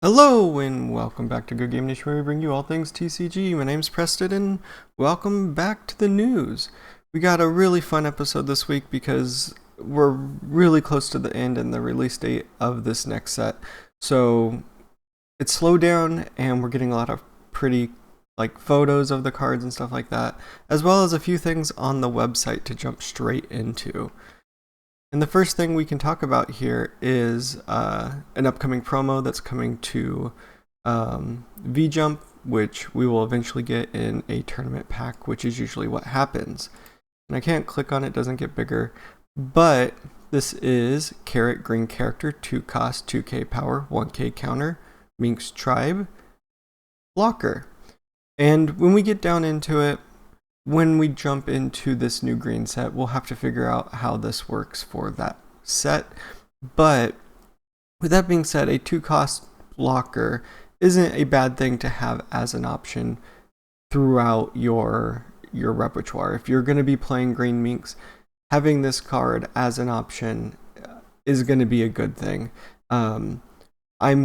Hello and welcome back to Good Game Nation, where we bring you all things TCG. My name's Preston and welcome back to the news. We got a really fun episode this week because we're really close to the end and the release date of this next set. So it's slowed down and we're getting a lot of pretty photos of the cards and stuff like that, as well as a few things on the website to jump straight into. And the first thing we can talk about here is an upcoming promo that's coming to V-Jump, which we will eventually get in a tournament pack, which is usually what happens. And I can't click on it, doesn't get bigger, but this is Carrot Green Character, 2 cost, 2k power, 1k counter, Mink's Tribe, Blocker. And when we get down into it, when we jump into this new green set, we'll have to figure out how this works for that set. But with that being said, a 2-cost blocker isn't a bad thing to have as an option throughout your repertoire. If you're going to be playing green minks, having this card as an option is going to be a good thing. I'm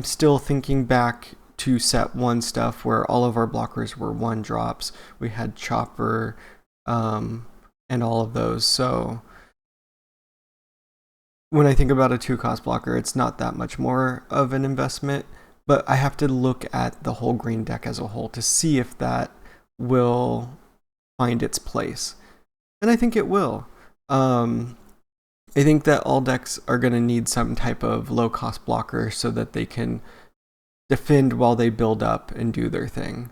still thinking back to set 1 stuff where all of our blockers were 1 drops. We had Chopper and all of those. So when I think about a 2-cost blocker, it's not that much more of an investment, but I have to look at the whole green deck as a whole to see if that will find its place. And I think it will. I think that all decks are going to need some type of low-cost blocker so that they can defend while they build up and do their thing.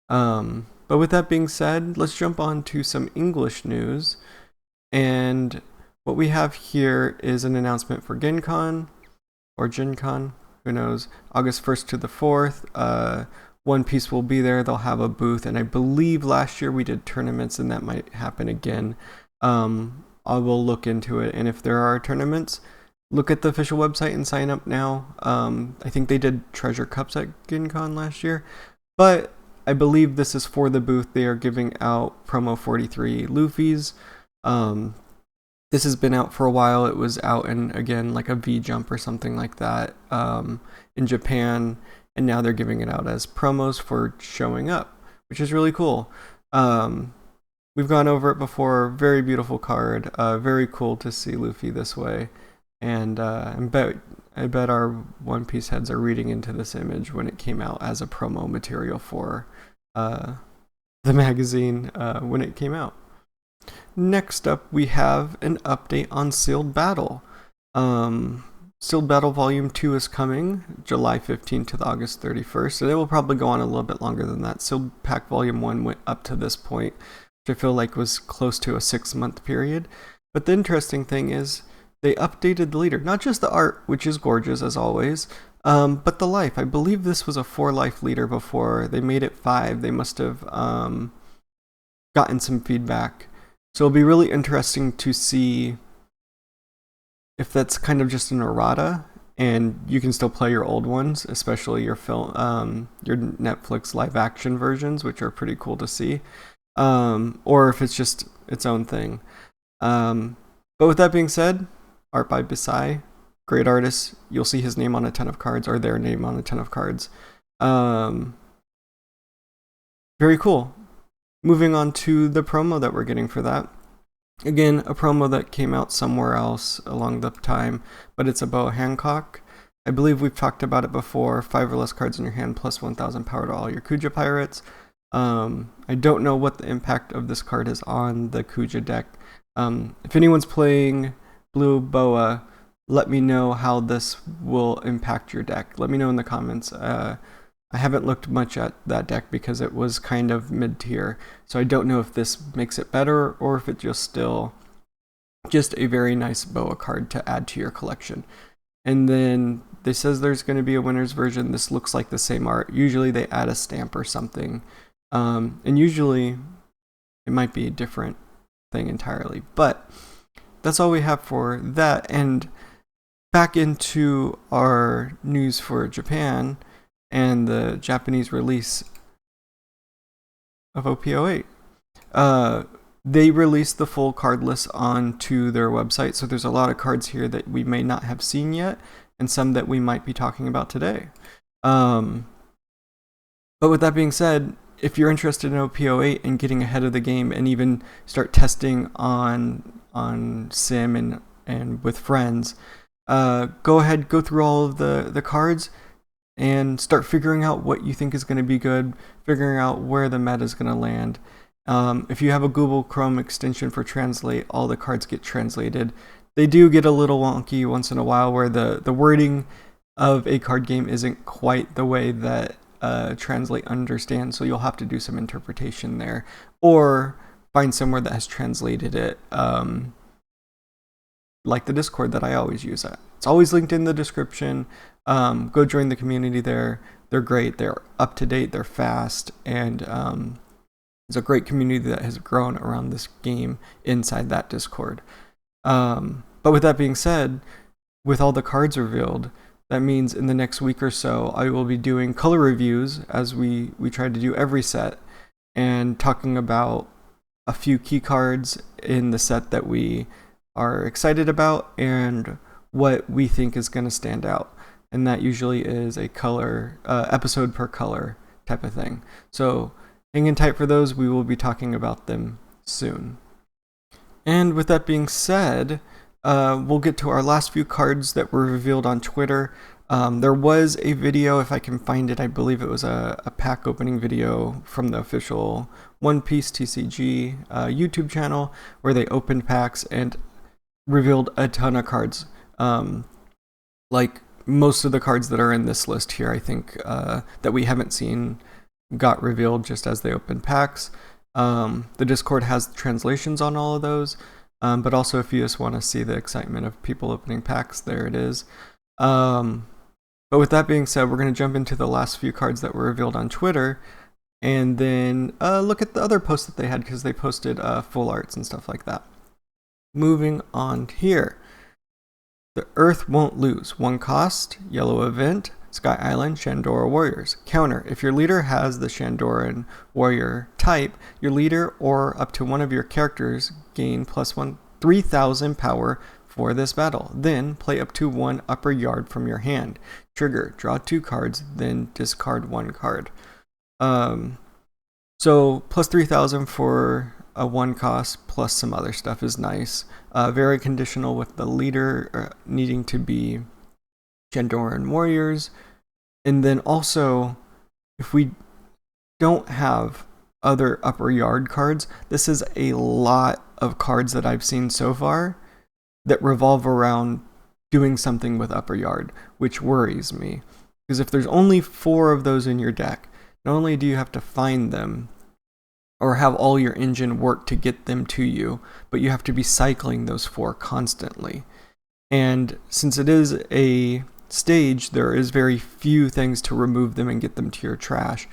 But with that being said, let's jump on to some English news. And what we have here is an announcement for Gen Con, or Gen Con, who knows, August 1st to the 4th. One Piece will be there, they'll have a booth, and I believe last year we did tournaments and that might happen again. I will look into it, and if there are tournaments, look at the official website and sign up now. I think they did Treasure Cups at Gen Con last year, but I believe this is for the booth. They are giving out promo 43 Luffys. This has been out for a while. It was out in, again, like a V-Jump or something like that in Japan, and now they're giving it out as promos for showing up, which is really cool. We've gone over it before. Very beautiful card. Very cool to see Luffy this way. And I bet our One Piece heads are reading into this image when it came out as a promo material for the magazine when it came out. Next up, we have an update on Sealed Battle. Sealed Battle Volume 2 is coming July 15th to August 31st, and it will probably go on a little bit longer than that. Sealed Pack Volume 1 went up to this point, which I feel like was close to a 6-month period. But the interesting thing is, they updated the leader, not just the art, which is gorgeous as always, but the life. I believe this was a 4-life leader before. They made it 5. They must have gotten some feedback. So it'll be really interesting to see if that's kind of just an errata, and you can still play your old ones, especially your your Netflix live action versions, which are pretty cool to see, or if it's just its own thing. But with that being said, art by Bisai, great artist. You'll see his name on a ton of cards, or their name on a ton of cards. Very cool. Moving on to the promo that we're getting for that. Again, a promo that came out somewhere else along the time, but it's a Boa Hancock. I believe we've talked about it before. 5 or less cards in your hand, plus 1,000 power to all your Kuja pirates. I don't know what the impact of this card is on the Kuja deck. If anyone's playing Blue Boa, let me know how this will impact your deck. Let me know in the comments. I haven't looked much at that deck because it was kind of mid-tier, so I don't know if this makes it better or if it's just a very nice Boa card to add to your collection. And then this says there's going to be a winner's version. This looks like the same art. Usually they add a stamp or something, and usually it might be a different thing entirely, but that's all we have for that. And back into our news for Japan and the Japanese release of OP08. They released the full card list onto their website, so there's a lot of cards here that we may not have seen yet, and some that we might be talking about today. But with that being said, if you're interested in OP08 and getting ahead of the game and even start testing on Sim and with friends, go ahead, go through all of the cards and start figuring out what you think is going to be good, figuring out where the meta is going to land. If you have a Google Chrome extension for Translate, all the cards get translated. They do get a little wonky once in a while where the wording of a card game isn't quite the way that Translate understands, so you'll have to do some interpretation there, or find somewhere that has translated it, like the Discord that I always use. It's always linked in the description. Go join the community there. They're great. They're up to date. They're fast, and it's a great community that has grown around this game inside that Discord. But with that being said, with all the cards revealed, that means in the next week or so, I will be doing color reviews, as we try to do every set, and talking about a few key cards in the set that we are excited about and what we think is going to stand out. And that usually is a color, episode per color type of thing. So hang in tight for those. We will be talking about them soon. And with that being said, we'll get to our last few cards that were revealed on Twitter. There was a video, if I can find it, I believe it was a pack opening video from the official One Piece TCG YouTube channel, where they opened packs and revealed a ton of cards. Like most of the cards that are in this list here, I think, that we haven't seen got revealed just as they opened packs. The Discord has translations on all of those, but also if you just want to see the excitement of people opening packs, there it is. But with that being said, we're going to jump into the last few cards that were revealed on Twitter, and then look at the other posts that they had, because they posted full arts and stuff like that. Moving on here. The Earth Won't Lose. 1 cost, yellow event, Sky Island, Shandora Warriors. Counter: if your leader has the Shandoran Warrior type, your leader or up to one of your characters gain +1 3,000 power for this battle. Then play up to 1 upper yard from your hand. Trigger: draw 2 cards, then discard 1 card. So plus 3,000 for a 1 cost plus some other stuff is nice. Very conditional with the leader needing to be Shandoran Warriors. And then also, if we don't have other upper yard cards, this is a lot of cards that I've seen so far that revolve around doing something with upper yard, which worries me. Because if there's only 4 of those in your deck, not only do you have to find them or have all your engine work to get them to you, but you have to be cycling those 4 constantly. And since it is a stage, there is very few things to remove them and get them to your trash.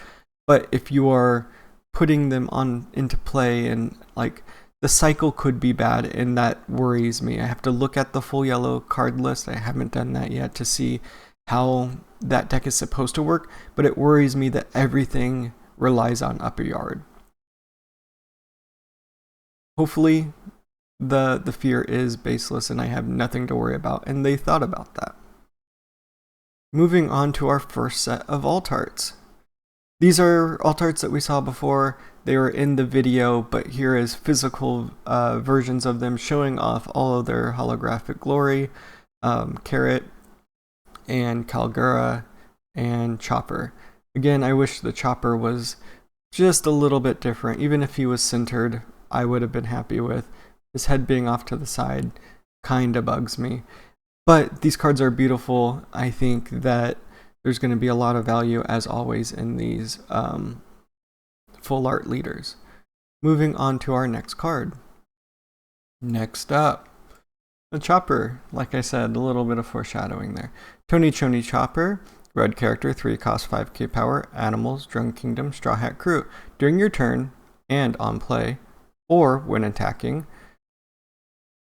But if you are putting them on into play, and like, the cycle could be bad, and that worries me. I have to look at the full yellow card list. I haven't done that yet to see how that deck is supposed to work, but it worries me that everything relies on upper yard. Hopefully the fear is baseless and I have nothing to worry about, and they thought about that. Moving on to our first set of alt arts. These are alt arts that we saw before. They were in the video, but here is physical versions of them showing off all of their holographic glory. Carrot and Kalgura and Chopper. Again, I wish the Chopper was just a little bit different. Even if he was centered, I would have been happy with. His head being off to the side kinda bugs me. But these cards are beautiful. I think that there's going to be a lot of value, as always, in these full art leaders. Moving on to our next card. Next up, the Chopper. Like I said, a little bit of foreshadowing there. Tony Choni Chopper, red character, 3 cost, 5k power, animals, Drunk Kingdom, Straw Hat Crew. During your turn and on play, or when attacking,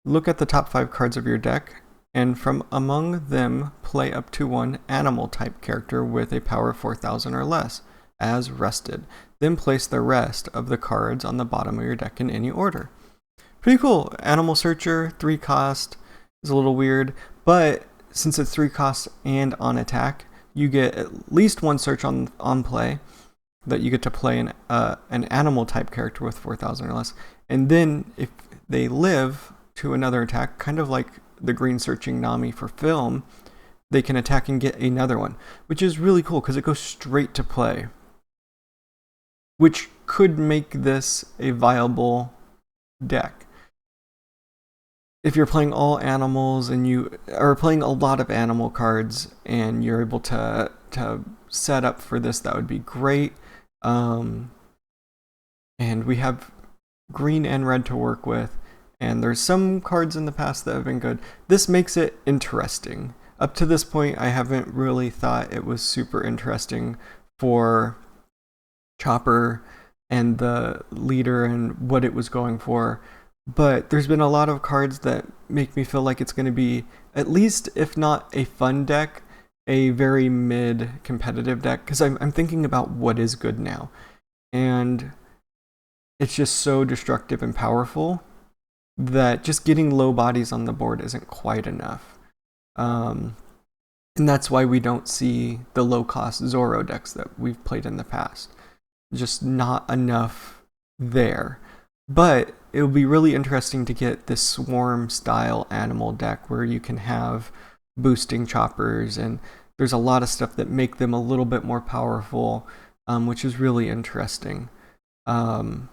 look at the top 5 cards of your deck, and from among them, play up to 1 animal type character with a power of 4,000 or less, as rested. Then place the rest of the cards on the bottom of your deck in any order. Pretty cool. Animal Searcher, 3 cost, is a little weird, but since it's 3 cost and on attack, you get at least one search on play, that you get to play an animal type character with 4,000 or less. And then if they live to another attack, kind of like the green searching Nami for film, they can attack and get another one, which is really cool because it goes straight to play, which could make this a viable deck. If you're playing all animals and you are playing a lot of animal cards and you're able to set up for this, that would be great. And we have green and red to work with, and there's some cards in the past that have been good. This makes it interesting. Up to this point, I haven't really thought it was super interesting for Chopper and the leader and what it was going for. But there's been a lot of cards that make me feel like it's going to be, at least if not a fun deck, a very mid competitive deck, because I'm thinking about what is good now. And it's just so destructive and powerful that just getting low bodies on the board isn't quite enough. And that's why we don't see the low-cost Zoro decks that we've played in the past. Just not enough there. But it would be really interesting to get this swarm-style animal deck where you can have boosting choppers, and there's a lot of stuff that make them a little bit more powerful, which is really interesting. I'm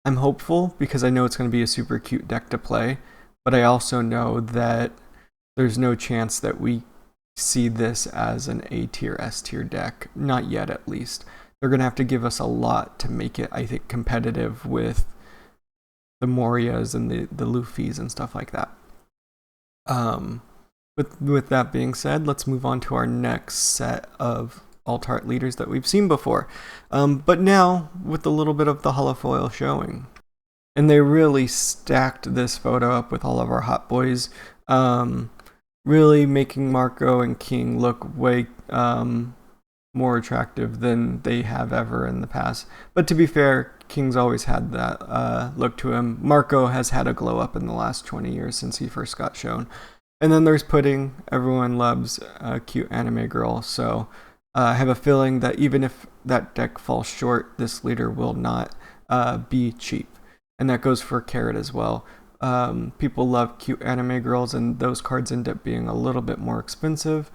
hopeful because I know it's going to be a super cute deck to play, but I also know that there's no chance that we see this as an A tier, S tier deck. Not yet, at least. They're going to have to give us a lot to make it, I think, competitive with the Morias and the Luffys and stuff like that. With that being said, let's move on to our next set of alt-art leaders that we've seen before. But now, with a little bit of the holofoil showing. And they really stacked this photo up with all of our hot boys. Really making Marco and King look way more attractive than they have ever in the past. But to be fair, King's always had that look to him. Marco has had a glow up in the last 20 years since he first got shown. And then there's Pudding. Everyone loves a cute anime girl. So I have a feeling that even if that deck falls short, this leader will not be cheap. And that goes for Carrot as well. People love cute anime girls, and those cards end up being a little bit more expensive.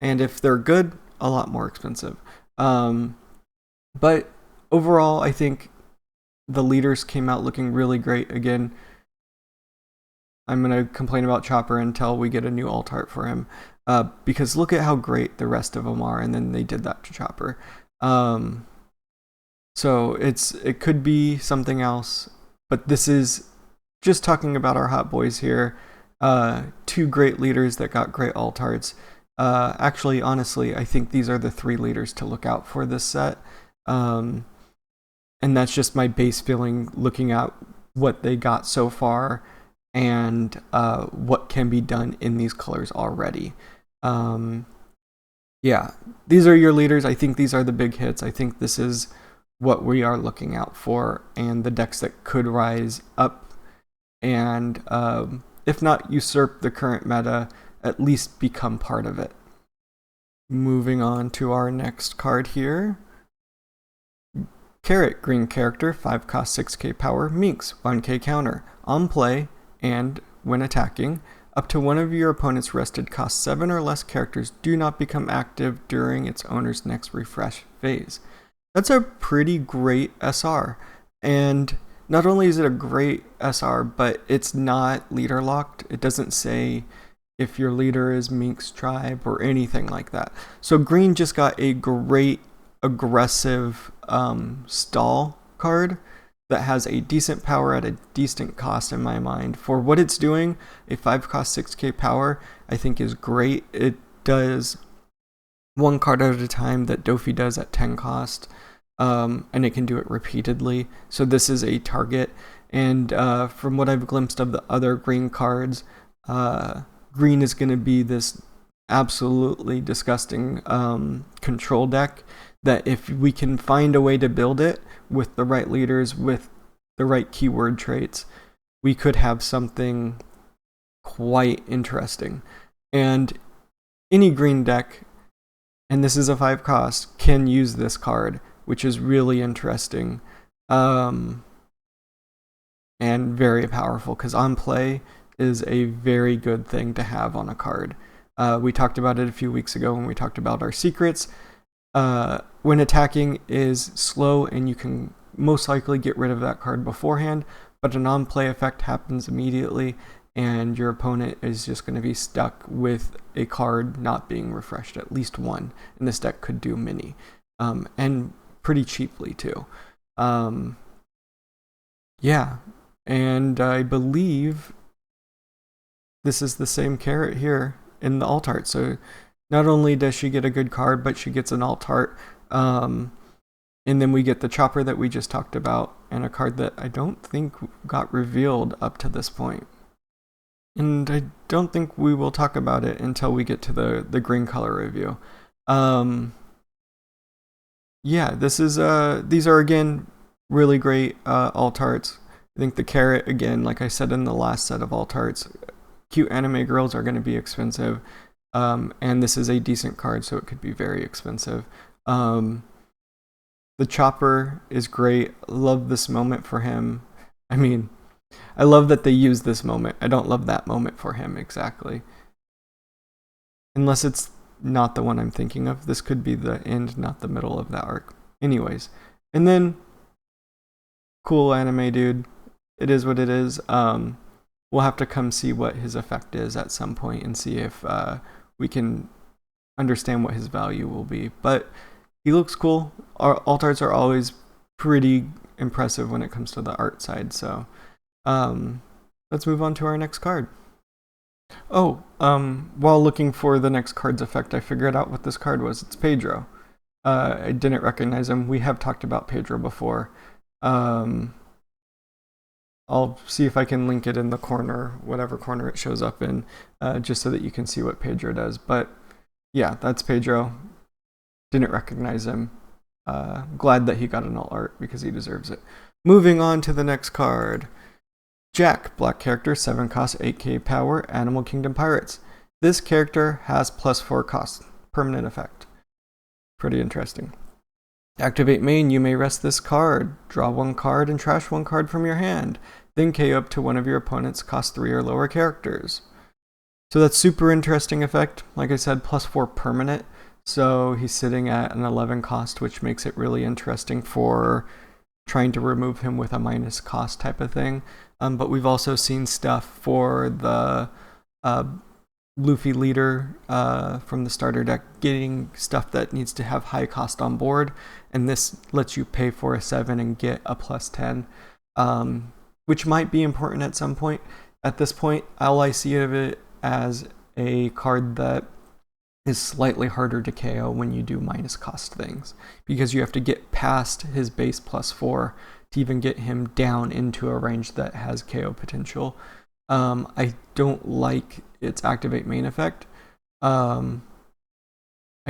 And if they're good, a lot more expensive. But overall, I think the leaders came out looking really great. Again, I'm going to complain about Chopper until we get a new alt art for him. Because look at how great the rest of them are, and then they did that to Chopper. So it could be something else, but this is just talking about our hot boys here. Two great leaders that got great alt arts. Actually, honestly, I think these are the three leaders to look out for this set. And that's just my base feeling looking at what they got so far and what can be done in these colors already. Yeah, these are your leaders. I think these are the big hits. I think this is what we are looking out for, and the decks that could rise up and if not usurp the current meta, at least become part of it. Moving on to our next card here. Carrot, green character, 5 cost 6k power, Minx, 1k counter. On play, and when attacking, up to one of your opponent's rested cost 7 or less characters do not become active during its owner's next refresh phase. That's a pretty great SR, and not only is it a great SR, but it's not leader locked. It doesn't say if your leader is Minx tribe or anything like that. So green just got a great aggressive stall card that has a decent power at a decent cost in my mind. For what it's doing, a 5 cost 6k power I think is great. It does one card at a time that Dofi does at 10 cost. And it can do it repeatedly. So this is a target. And from what I've glimpsed of the other green cards, green is going to be this absolutely disgusting control deck that if we can find a way to build it with the right leaders, with the right keyword traits, we could have something quite interesting. And any green deck and this is a 5 cost, can use this card, which is really interesting. And very powerful, because on play is a very good thing to have on a card. We talked about it a few weeks ago when we talked about our secrets. When attacking is slow and you can most likely get rid of that card beforehand, but an on-play effect happens immediately and your opponent is just going to be stuck with a card not being refreshed, at least one, and this deck could do many, and pretty cheaply too. Yeah, and I believe this is the same carrot here in the alt art, so not only does she get a good card, but she gets an alt art, and then we get the chopper that we just talked about, and a card that I don't think got revealed up to this point. And I don't think we will talk about it until we get to the green color review. Yeah, this is these are again really great alt arts. I think the carrot, again, like I said in the last set of alt arts, cute anime girls are going to be expensive, and this is a decent card, so it could be very expensive. The chopper is great. Love this moment for him. I mean, I love that they use this moment. I don't love that moment for him exactly. Unless it's not the one I'm thinking of. This could be the end, not the middle of that arc. Anyways. And then, cool anime dude. It is what it is. We'll have to come see what his effect is at some point and see if we can understand what his value will be. But he looks cool. Our alt arts are always pretty impressive when it comes to the art side, so let's move on to our next card. Oh, while looking for the next card's effect, I figured out what this card was. It's Pedro. I didn't recognize him. We have talked about Pedro before. I'll see if I can link it in the corner, whatever corner it shows up in, just so that you can see what Pedro does. But yeah, that's Pedro. Didn't recognize him. Glad that he got an alt art because he deserves it. Moving on to the next card. Jack, black character, 7 cost, 8k power, Animal Kingdom Pirates. This character has +4 cost, permanent effect. Pretty interesting. Activate main, you may rest this card. Draw 1 card and trash 1 card from your hand. Then KO up to one of your opponent's cost 3 or lower characters. So that's super interesting effect. Like I said, +4 permanent. So he's sitting at an 11 cost, which makes it really interesting for trying to remove him with a minus cost type of thing. But we've also seen stuff for the Luffy leader from the starter deck getting stuff that needs to have high cost on board, and this lets you pay for a 7 and get a +10, which might be important at some point. At this point, all I see of it as a card that is slightly harder to KO when you do minus cost things, because you have to get past his base +4 to even get him down into a range that has KO potential. I don't like its activate main effect. I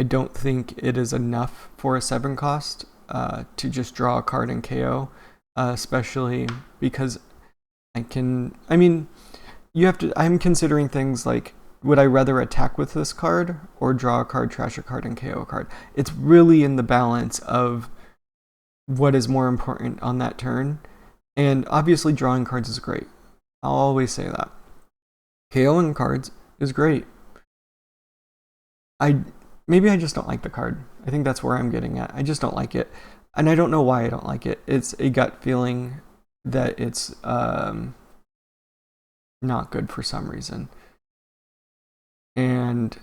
don't think it is enough for a 7 cost to just draw a card and KO, especially because I'm considering things like, would I rather attack with this card or draw a card, trash a card, and KO a card? It's really in the balance of what is more important on that turn. And obviously drawing cards is great. I'll always say that. KOing cards is great. Maybe I just don't like the card. I think that's where I'm getting at. I just don't like it. And I don't know why I don't like it. It's a gut feeling that it's not good for some reason. And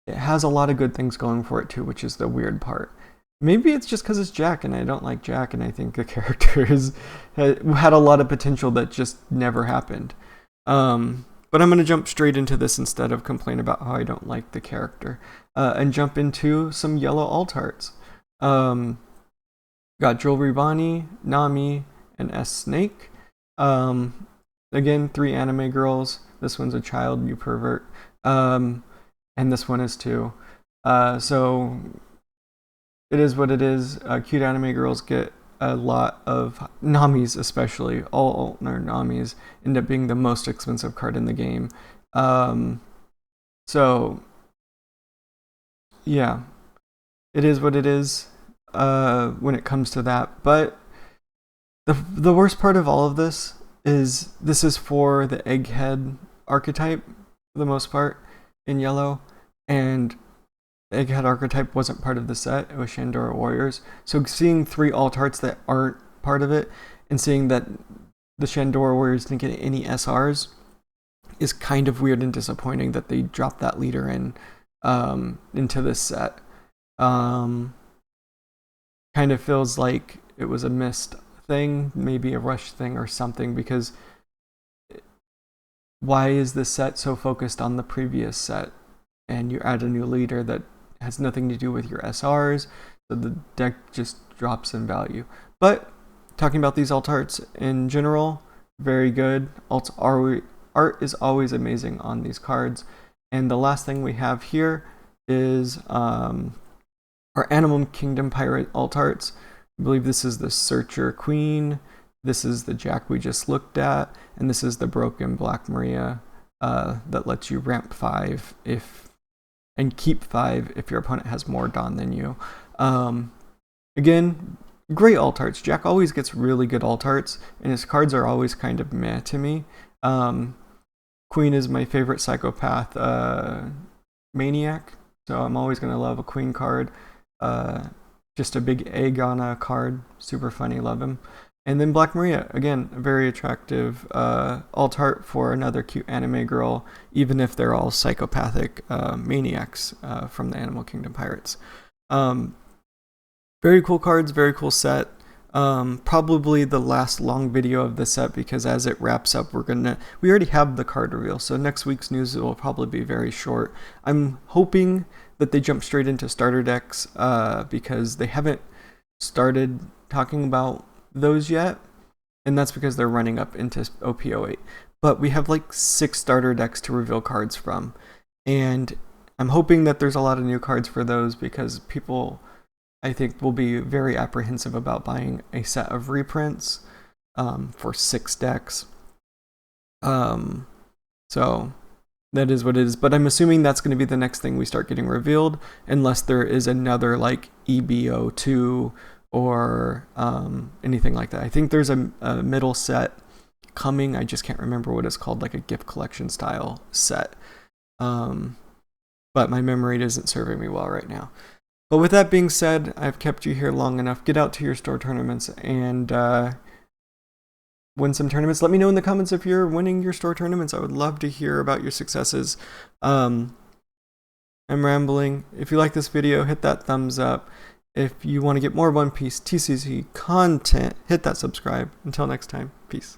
it has a lot of good things going for it too, which is the weird part. Maybe it's just because it's Jack and I don't like Jack, and I think the character had a lot of potential that just never happened. But I'm going to jump straight into this instead of complain about how I don't like the character, and jump into some yellow alt arts. Got Jewelry Bonnie, Nami, and S Snake. Again, 3 anime girls. This one's a child, you pervert. And this one is too. So it is what it is. Cute anime girls get a lot of Namis, especially. All alternate Namis end up being the most expensive card in the game. So yeah, it is what it is when it comes to that. But the worst part of all of this is for the egghead archetype for the most part in yellow, and the egghead archetype wasn't part of the set. It was Shandora Warriors. So seeing 3 alt arts that aren't part of it, and seeing that the Shandora Warriors didn't get any SRs, is kind of weird and disappointing that they dropped that leader into this set. Kind of feels like it was a missed thing, maybe a rush thing or something, because why is this set so focused on the previous set, and you add a new leader that has nothing to do with your SRs, so the deck just drops in value. But talking about these alt arts in general, very good. Art is always amazing on these cards. And the last thing we have here is our Animal Kingdom Pirate alt arts. I believe this is the Searcher Queen, this is the Jack we just looked at, and this is the Broken Black Maria that lets you ramp 5 and keep 5 if your opponent has more Dawn than you. Again, great alt arts. Jack always gets really good alt arts, and his cards are always kind of meh to me. Queen is my favorite psychopath maniac, so I'm always going to love a Queen card. Just a big egg on a card, super funny, love him. And then Black Maria, again, a very attractive alt art for another cute anime girl, even if they're all psychopathic maniacs from the Animal Kingdom Pirates. Very cool cards, very cool set. Probably the last long video of the set, because as it wraps up, we already have the card reveal, so next week's news will probably be very short. I'm hoping that they jump straight into starter decks because they haven't started talking about those yet, and that's because they're running up into OP08. But we have like 6 starter decks to reveal cards from, and I'm hoping that there's a lot of new cards for those, because people, I think, will be very apprehensive about buying a set of reprints for 6 decks. So that is what it is. But I'm assuming that's going to be the next thing we start getting revealed, unless there is another like EBO2 or anything like that. I think there's a middle set coming. I just can't remember what it's called, like a gift collection style set. But my memory isn't serving me well right now. But with that being said, I've kept you here long enough. Get out to your store tournaments and win some tournaments. Let me know in the comments if you're winning your store tournaments. I would love to hear about your successes. I'm rambling. If you like this video, hit that thumbs up. If you want to get more One Piece TCG content, hit that subscribe. Until next time, peace.